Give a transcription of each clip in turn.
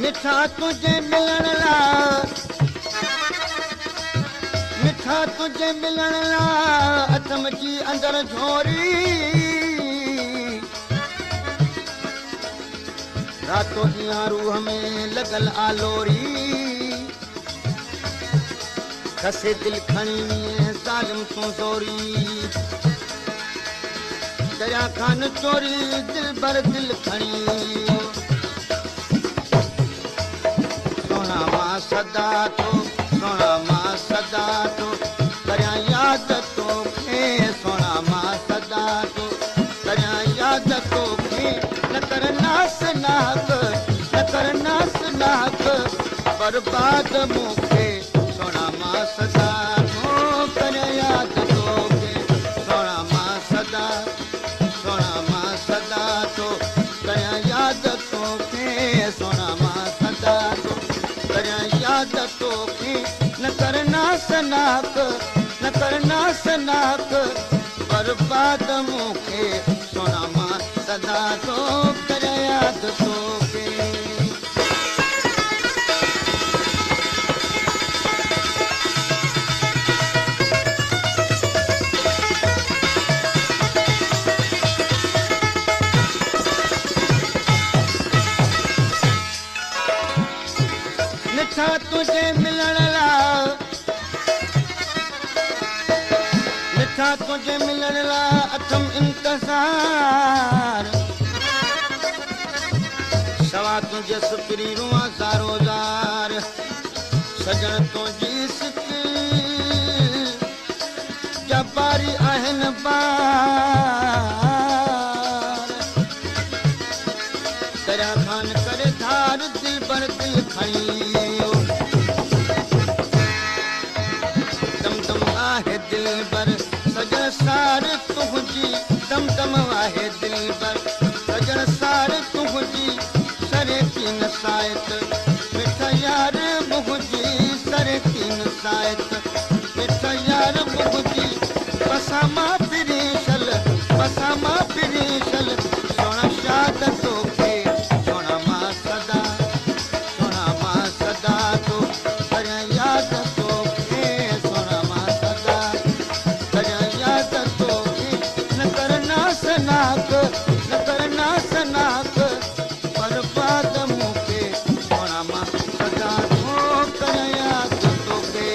मिठा तुझे मिलण ला मिठा तुझे मिलण ला अथम जी अंदर झोरी रातों दियां रूह में लगल आलोरी खसे दिल खणी ज़ालिम तूं ज़ोरी दरिया खान चोरी दिल भर दिल खणी सोना मां सदा तो सोना मां सदा तो करिया याद तोखे सोना मां सदा तो करिया याद तोखे न कर नास नाक न कर नास नाक बर्बाद मूंखे सोना मां सदा तो करिया याद तोखे सोना मां सदा तो करिया याद तोखे सोना मां सदा तो करिया याद तोखे न करना सनाक न करना सनाक बर्बाद मूंखे सोना मां सदा तो करिया याद तोखे मिठा तुझे मिलण ला मिठा तुझे मिलण ला अथम इंतज़ार सवा तुझे सुपरी रुआ ज़ारो ज़ार सजण तुंहिंजी सिकी जबारी आहिनि बार दरिया खान करे धार दिल भर दिल खणी दिल बर सजण सार तुंहिंजी दम दम आहे दिल बर सजण सार तुंहिंजी सरे कीन सायत मिठा यार मुंहिंजी सरे कीन सायत मिठा यार मुंहिंजी बसामा पिरीशल सोना शाद तोखे सोना मां सदा तो करिया याद तोखे सोना मां सदा करिया याद तोखे न करना सनाक बर्बाद मूंखे सोना मां सदा तो करिया याद तोखे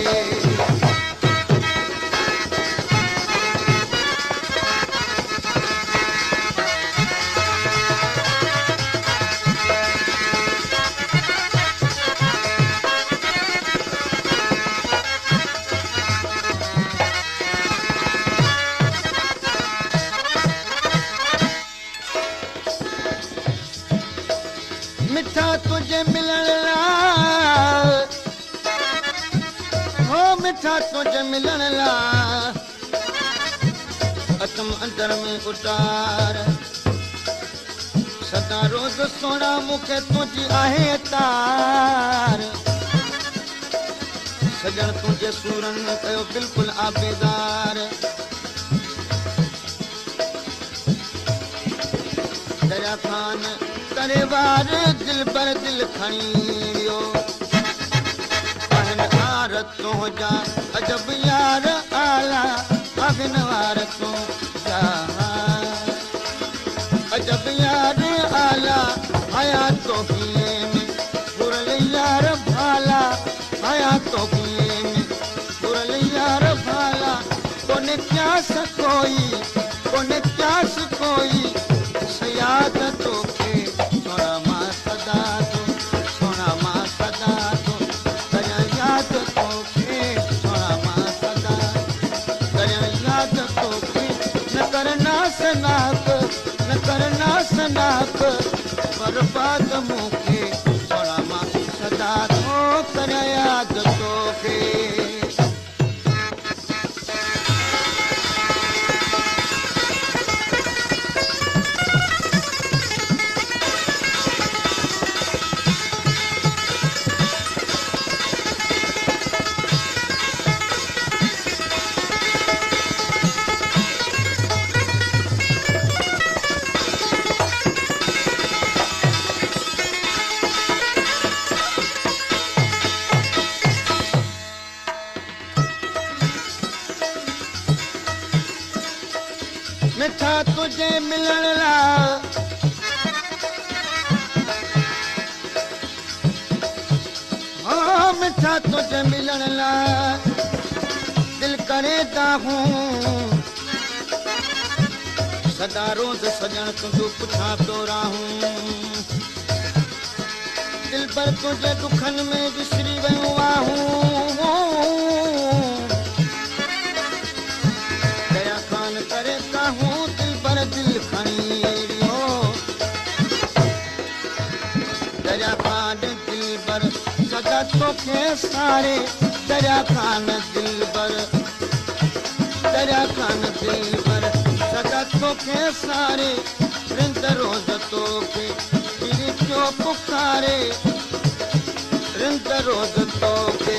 मिठा तुझे मिलण ला हो मिठा तुझे मिलण ला अतम अंदर में उतार सदा रोज़ सोना मूंखे तुंहिंजी आहे तार सजण तुंहिंजे सूरनि में कयो बिल्कुलु आबेदार दरिया खान करे वार दिल भर दिल खणी वियो आहिनि आर तुंहिंजा अजब यार आला आहिनि वार तुंहिंजा अजब यार आला आया तो में बुरल यार भाला आया तो में बुरल यार भाला कोने प्यास कोई सयाद तोखे सोना मां सदा तो करिया याद तोखे सोना मां सदा करिया याद तोखे न करना सनाक बर्बाद मूंखे सोना मां सदा तो करिया याद तोखे मिठा तुझे मिलण ला हाँ मिठा तुझे मिलण ला दिल करेता हूँ सदा रोज सजण तुझो पुछा तो राहूं दिल पर तुझे दुखन में विसरी वयो आहूं दया खान करेता हूँ दिल पर दिल खणी एड़ियो दया खान दिल पर सदा तोखे सारे दया खान दिल पर दया खान दिल पर सदा तोखे सारे रिंद रोज तोखे फिर क्यों पुकारे रिंद रोज तोखे